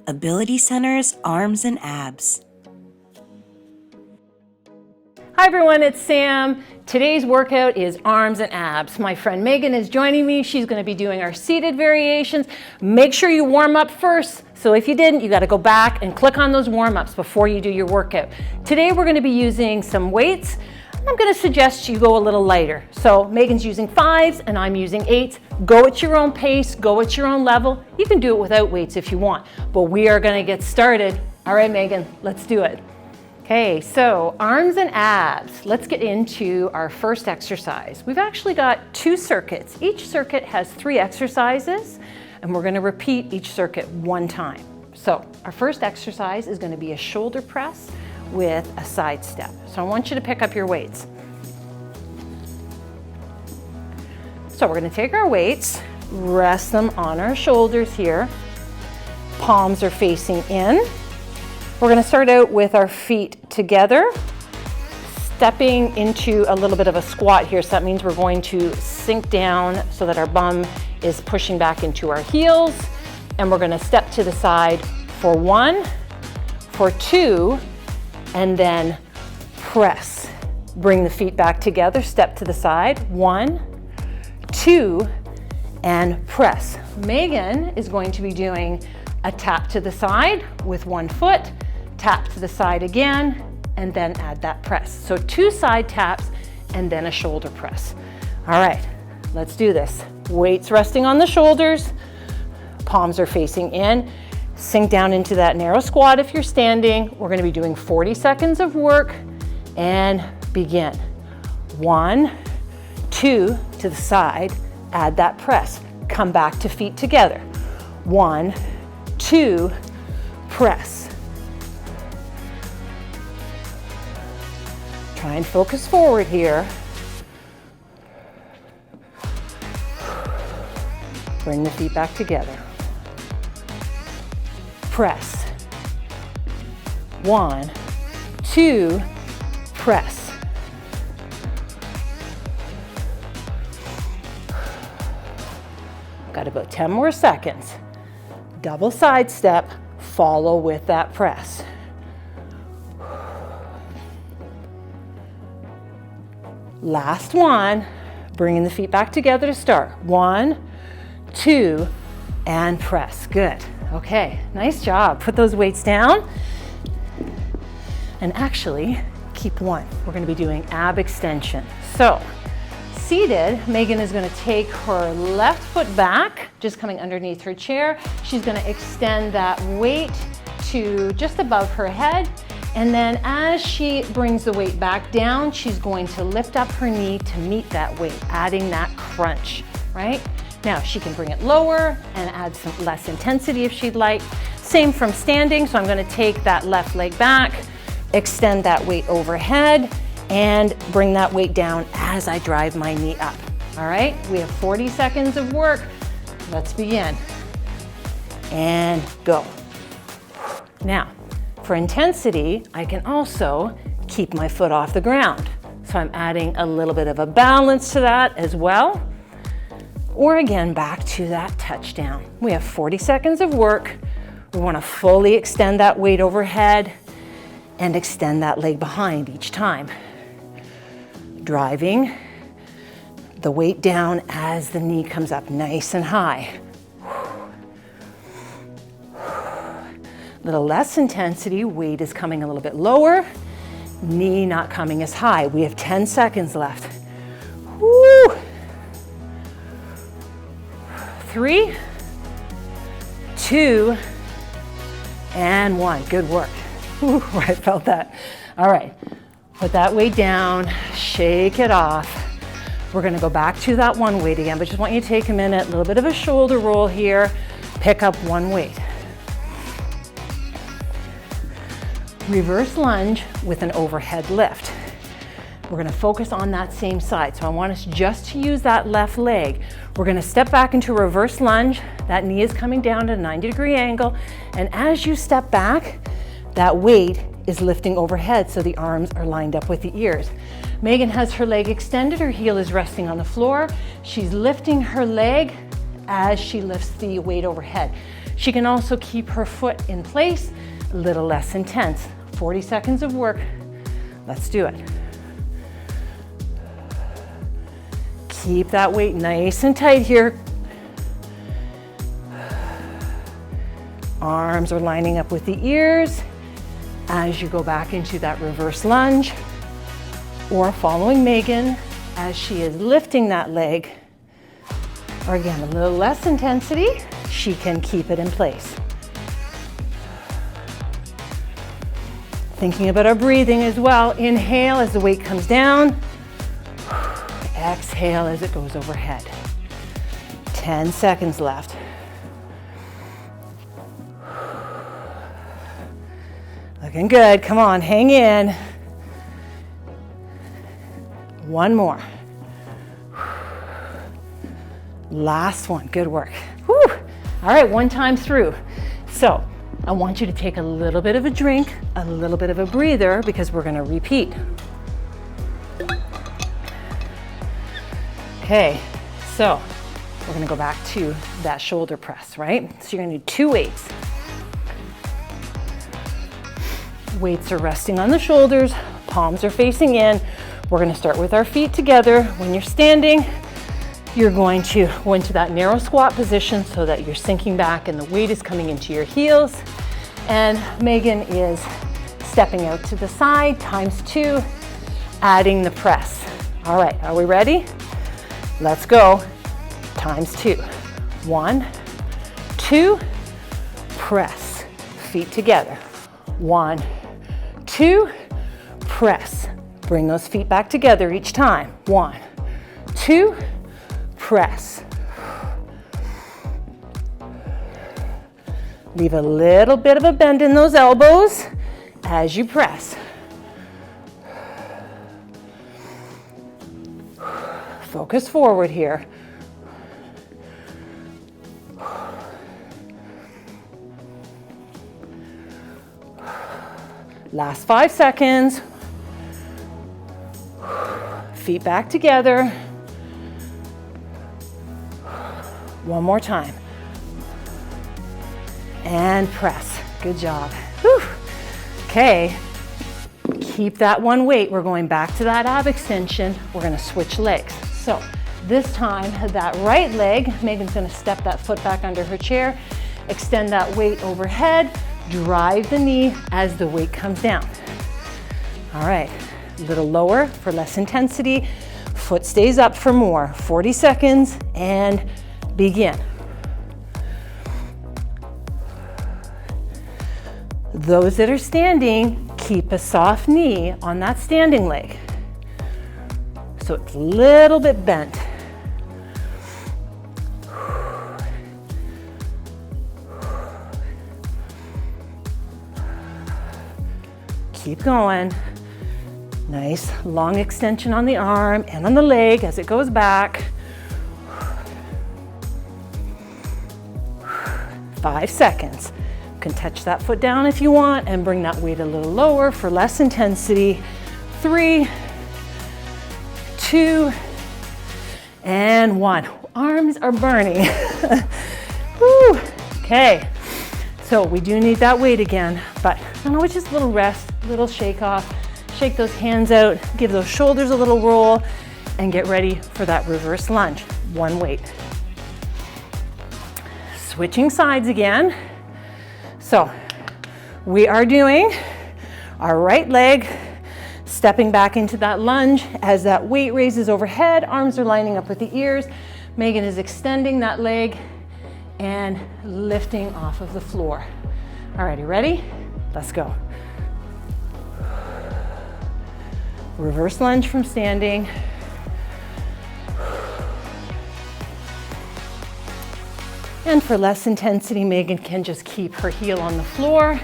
Ability Center's Arms and Abs. Hi everyone, it's Sam. Today's workout is arms and abs. My friend Megan is joining me. She's going to be doing our seated variations. Make sure you warm up first. So if you didn't, you got to go back and click on those warm-ups before you do your workout. Today we're going to be using some weights. I'm going to suggest you go a little lighter. So Megan's using 5s and I'm using 8s. Go at your own pace, go at your own level. You can do it without weights if you want, but we are going to get started. All right, Megan, let's do it. Okay, so arms and abs. Let's get into our first exercise. We've actually got 2 circuits. Each circuit has 3 exercises, and we're gonna repeat each circuit 1 time. So our first exercise is gonna be a shoulder press with a side step. So I want you to pick up your weights. So we're gonna take our weights, rest them on our shoulders here. Palms are facing in. We're going to start out with our feet together, stepping into a little bit of a squat here. So that means we're going to sink down so that our bum is pushing back into our heels. And we're going to step to the side for 1, for 2, and then press. Bring the feet back together, step to the side, 1, 2, and press. Megan is going to be doing a tap to the side with 1 foot, tap to the side again, and then add that press. So 2 side taps and then a shoulder press. All right, let's do this. Weights resting on the shoulders, palms are facing in. Sink down into that narrow squat if you're standing. We're gonna be doing 40 seconds of work and begin. 1, 2, to the side, add that press. Come back to feet together. 1, 2, press. Try and focus forward here. Bring the feet back together. Press. 1, 2, press. Got about 10 more seconds. Double side step, follow with that press. Last one, bringing the feet back together to start. 1, 2, and press. Good. Okay, nice job. Put those weights down. And actually, keep 1. We're going to be doing ab extension. So, seated, Megan is going to take her left foot back, just coming underneath her chair. She's going to extend that weight to just above her head. And then as she brings the weight back down, she's going to lift up her knee to meet that weight, adding that crunch, right? Now she can bring it lower and add some less intensity if she'd like. Same from standing, so I'm going to take that left leg back, extend that weight overhead, and bring that weight down as I drive my knee up. All right, we have 40 seconds of work. Let's begin. And go. Now, for intensity, I can also keep my foot off the ground. So I'm adding a little bit of a balance to that as well. Or again, back to that touchdown. We have 40 seconds of work. We want to fully extend that weight overhead and extend that leg behind each time. Driving the weight down as the knee comes up nice and high. Little less intensity, weight is coming a little bit lower, knee not coming as high. We have 10 seconds left. Woo! 3, 2, and 1. Good work. Woo, I felt that. All right, put that weight down, shake it off. We're gonna go back to that 1 weight again, but just want you to take a minute, a little bit of a shoulder roll here, pick up 1 weight. Reverse lunge with an overhead lift. We're gonna focus on that same side. So I want us just to use that left leg. We're gonna step back into a reverse lunge. That knee is coming down at a 90-degree angle. And as you step back, that weight is lifting overhead so the arms are lined up with the ears. Megan has her leg extended, her heel is resting on the floor. She's lifting her leg as she lifts the weight overhead. She can also keep her foot in place, a little less intense. 40 seconds of work. Let's do it. Keep that weight nice and tight here. Arms are lining up with the ears as you go back into that reverse lunge, or following Megan as she is lifting that leg. Or again, a little less intensity, she can keep it in place. Thinking about our breathing as well. Inhale as the weight comes down. Exhale as it goes overhead. 10 seconds left. Looking good. Come on, hang in. One more. Last one. Good work. Whew. All right, one time through. So I want you to take a little bit of a drink, a little bit of a breather, because we're going to repeat. Okay, so we're going to go back to that shoulder press, right? So you're going to do 2 weights. Weights are resting on the shoulders, palms are facing in. We're going to start with our feet together. When you're standing, you're going to go into that narrow squat position so that you're sinking back and the weight is coming into your heels. And Megan is stepping out to the side, ×2, adding the press. All right, are we ready? Let's go. ×2. 1, 2, press. Feet together. 1, 2, press. Bring those feet back together each time. 1, 2, press. Leave a little bit of a bend in those elbows as you press. Focus forward here. Last 5 seconds. Feet back together. One more time. And press. Good job. Whew. Okay. Keep that one weight. We're going back to that ab extension. We're going to switch legs. So this time, that right leg, Megan's going to step that foot back under her chair, extend that weight overhead, drive the knee as the weight comes down. All right, a little lower for less intensity. Foot stays up for more. 40 seconds and begin. Those that are standing, keep a soft knee on that standing leg, so it's a little bit bent. Keep going. Nice long extension on the arm and on the leg as it goes back. 5 seconds. You can touch that foot down if you want and bring that weight a little lower for less intensity. 3, 2, and 1. Arms are burning. Woo. Okay, so we do need that weight again, but I know it's just a little rest, a little shake off. Shake those hands out, give those shoulders a little roll, and get ready for that reverse lunge. One weight. Switching sides again. So we are doing our right leg, stepping back into that lunge as that weight raises overhead, arms are lining up with the ears. Megan is extending that leg and lifting off of the floor. All right, you ready? Let's go. Reverse lunge from standing. And for less intensity, Megan can just keep her heel on the floor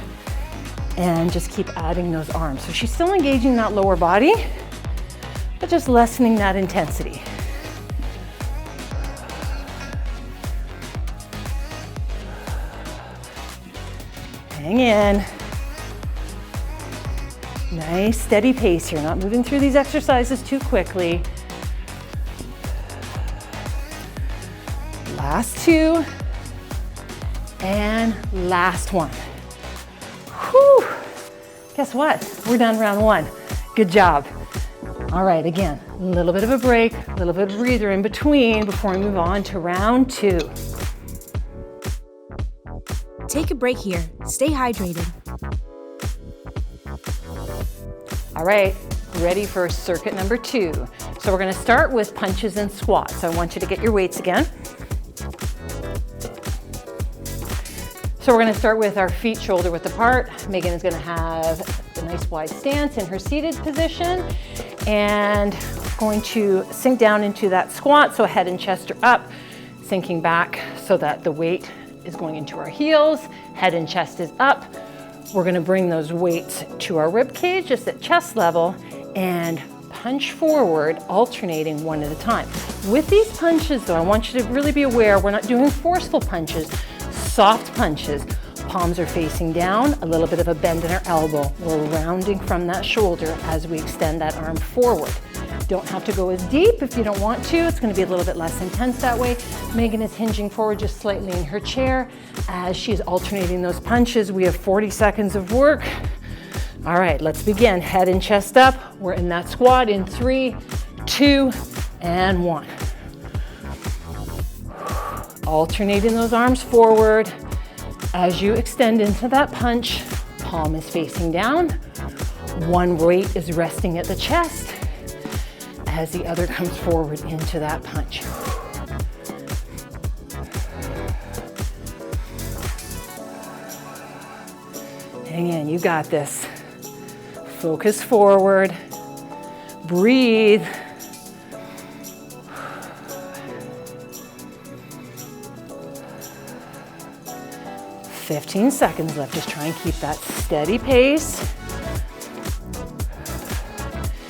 and just keep adding those arms. So she's still engaging that lower body, but just lessening that intensity. Hang in. Nice steady pace here, not moving through these exercises too quickly. Last 2, And last one. Whew. Guess what? We're done round one. Good job. All right, again, a little bit of a break, a little bit of breather in between before we move on to round two. Take a break here. Stay hydrated. All right, ready for circuit number two. So we're gonna start with punches and squats. So I want you to get your weights again. So we're gonna start with our feet shoulder width apart. Megan is gonna have a nice wide stance in her seated position and going to sink down into that squat. So head and chest are up, sinking back so that the weight is going into our heels, head and chest is up. We're gonna bring those weights to our rib cage, just at chest level, and punch forward, alternating one at a time. With these punches though, I want you to really be aware, we're not doing forceful punches, soft punches. Palms are facing down, a little bit of a bend in our elbow. We're rounding from that shoulder as we extend that arm forward. Don't have to go as deep if you don't want to. It's going to be a little bit less intense that way. Megan is hinging forward just slightly in her chair as she's alternating those punches. We have 40 seconds of work. All right, let's begin. Head and chest up. We're in that squat in 3, 2, and 1. Alternating those arms forward. As you extend into that punch, palm is facing down. One weight is resting at the chest as the other comes forward into that punch. Hang in, you got this. Focus forward, breathe. "15 seconds left. Just try and keep that steady pace.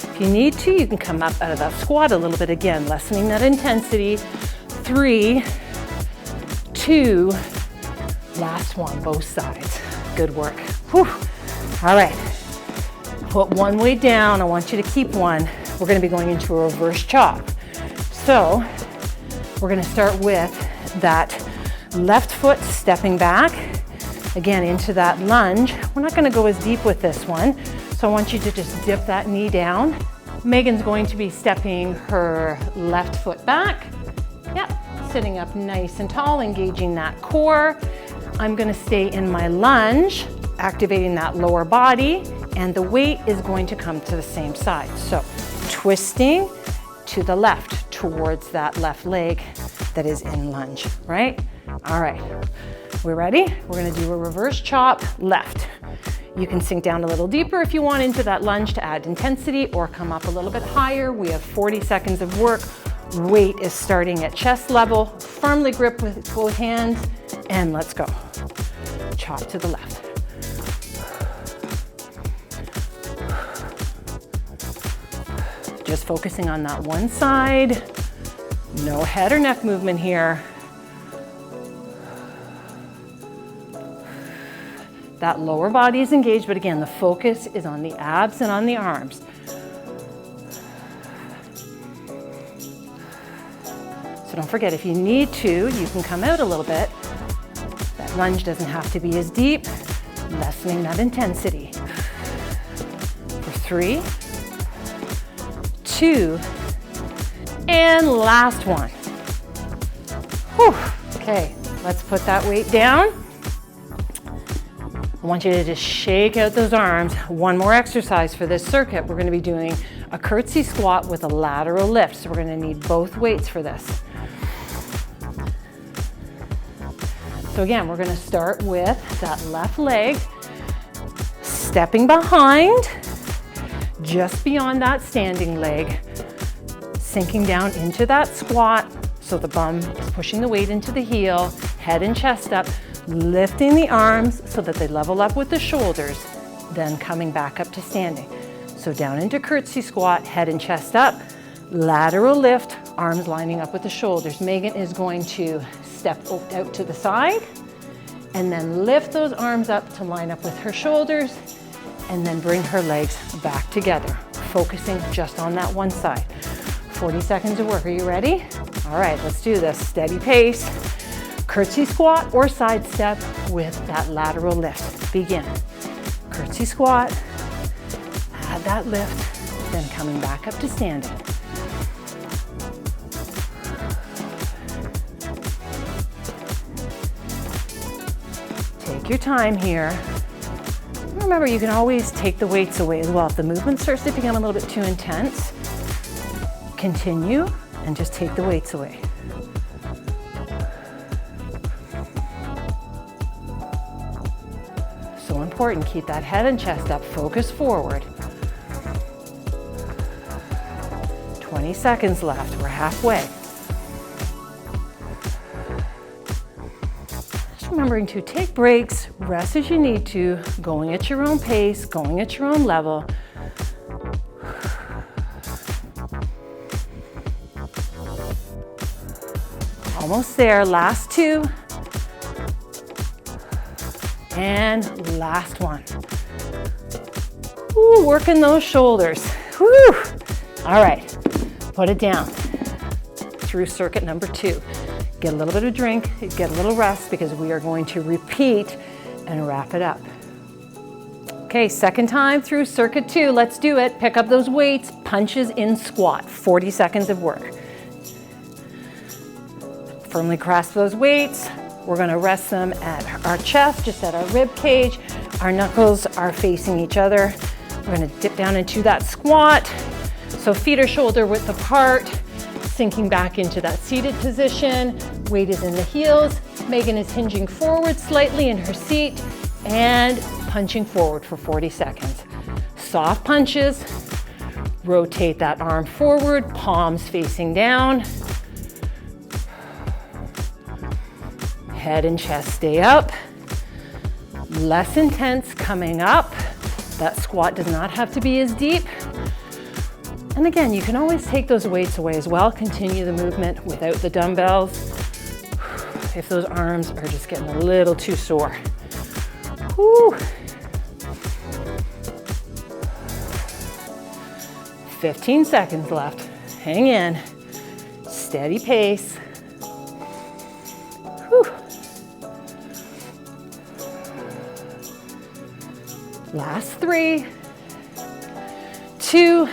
If you need to, you can come up out of that squat a little bit again, lessening that intensity. 3, 2, last one, both sides. Good work. Whew. All right, put one weight down. I want you to keep one. We're gonna be going into a reverse chop. So we're gonna start with that left foot stepping back, again into that lunge. We're not gonna go as deep with this one, so I want you to just dip that knee down. Megan's going to be stepping her left foot back. Yep, sitting up nice and tall, engaging that core. I'm gonna stay in my lunge, activating that lower body, and the weight is going to come to the same side. So twisting to the left towards that left leg that is in lunge, right? All right, we're ready? We're gonna do a reverse chop left. You can sink down a little deeper if you want into that lunge to add intensity, or come up a little bit higher. We have 40 seconds of work. Weight is starting at chest level. Firmly grip with both hands, and let's go. Chop to the left. Just focusing on that one side. No head or neck movement here. That lower body is engaged, but again, the focus is on the abs and on the arms. So don't forget, if you need to, you can come out a little bit. That lunge doesn't have to be as deep, lessening that intensity. For 3, 2, and last one. Whew. Okay, let's put that weight down. I want you to just shake out those arms. One more exercise for this circuit. We're going to be doing a curtsy squat with a lateral lift. So we're going to need both weights for this. So again, we're going to start with that left leg, stepping behind, just beyond that standing leg, sinking down into that squat. So the bum is pushing the weight into the heel, head and chest up, lifting the arms so that they level up with the shoulders, then coming back up to standing. So down into curtsy squat, head and chest up, lateral lift, arms lining up with the shoulders. Megan is going to step out to the side and then lift those arms up to line up with her shoulders, and then bring her legs back together, focusing just on that one side. 40 seconds of work. Are you ready? All right, let's do this. Steady pace. Curtsy squat or side step with that lateral lift. Begin. Curtsy squat, add that lift, then coming back up to standing. Take your time here. Remember, you can always take the weights away as well. If the movement starts to become a little bit too intense, continue and just take the weights away. So important, keep that head and chest up, focus forward. 20 seconds left, we're halfway. Just remembering to take breaks, rest as you need to, going at your own pace, going at your own level. Almost there, last two. And last one. Ooh, working those shoulders. Woo. All right, put it down. Through circuit number 2. Get a little bit of drink, get a little rest because we are going to repeat and wrap it up. Okay, second time through circuit 2. Let's do it. Pick up those weights, punches in squat. 40 seconds of work. Firmly grasp those weights. We're going to rest them at our chest, just at our rib cage. Our knuckles are facing each other. We're going to dip down into that squat. So feet are shoulder width apart, sinking back into that seated position. Weight is in the heels. Megan is hinging forward slightly in her seat and punching forward for 40 seconds. Soft punches. Rotate that arm forward, palms facing down. Head and chest stay up. Less intense coming up. That squat does not have to be as deep. And again, you can always take those weights away as well. Continue the movement without the dumbbells if those arms are just getting a little too sore. Whew. 15 seconds left. Hang in. Steady pace. Whew. Last 3, 2,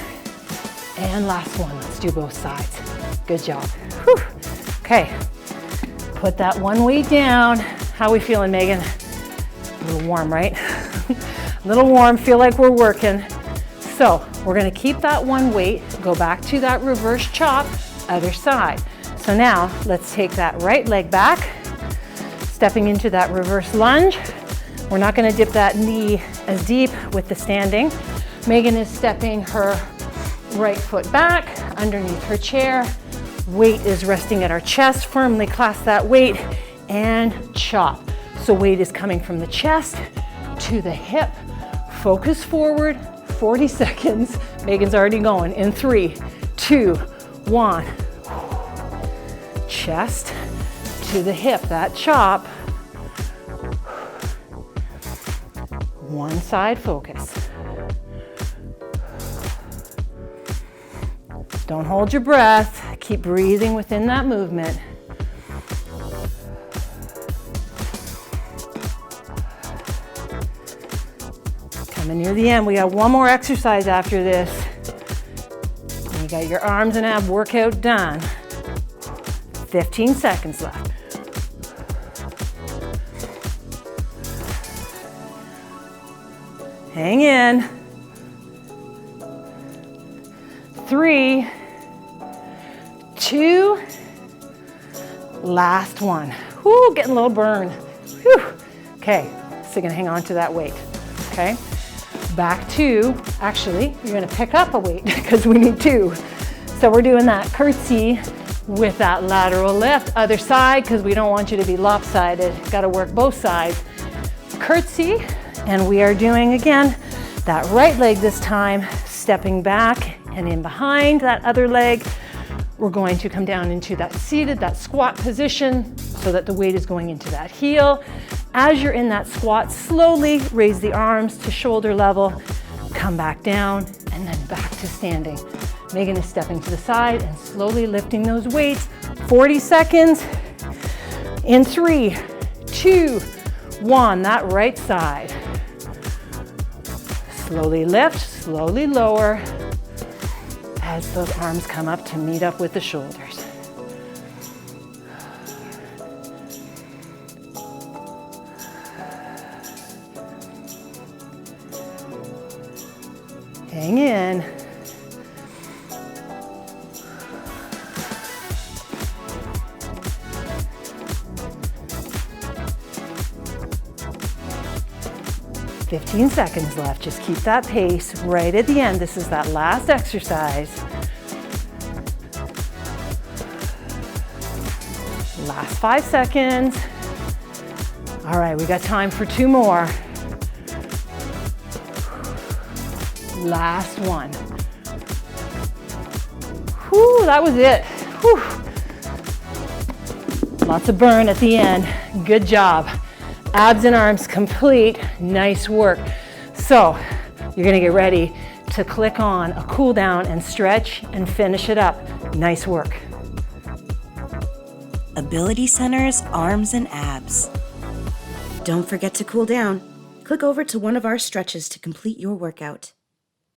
and last one. Let's do both sides. Good job. Whew. Okay, put that one weight down. How are we feeling, Megan? A little warm, right? A little warm, feel like we're working. So we're gonna keep that one weight, go back to that reverse chop, other side. So now let's take that right leg back, stepping into that reverse lunge. We're not gonna dip that knee as deep with the standing. Megan is stepping her right foot back underneath her chair. Weight is resting at our chest. Firmly clasp that weight and chop. So weight is coming from the chest to the hip. Focus forward, 40 seconds. Megan's already going in 3, 2, 1. Chest to the hip, that chop. One side focus. Don't hold your breath. Keep breathing within that movement. Coming near the end, we got one more exercise after this. And you got your arms and ab workout done. 15 seconds left. Hang in. 3, 2, last one. Whoo, getting a little burn. Whew. Okay, so you're gonna hang on to that weight, okay? Back to, actually, you're gonna pick up a weight because we need 2. So we're doing that curtsy with that lateral lift. Other side, because we don't want you to be lopsided. Gotta work both sides. Curtsy. And we are doing, again, that right leg this time, stepping back and in behind that other leg. We're going to come down into that seated, that squat position so that the weight is going into that heel. As you're in that squat, slowly raise the arms to shoulder level, come back down, and then back to standing. Megan is stepping to the side and slowly lifting those weights. 40 seconds. In 3, 2, 1, that right side. Slowly lift, slowly lower as those arms come up to meet up with the shoulders. Hang in. "15 seconds left. Just keep that pace right at the end. This is that last exercise. Last 5 seconds. All right, we got time for 2 more. Last one. Whew, that was it. Whew. Lots of burn at the end. Good job. Abs and arms complete. Nice work. So you're gonna get ready to click on a cool down and stretch and finish it up. Nice work. Ability Centers, arms and abs. Don't forget to cool down. Click over to one of our stretches to complete your workout.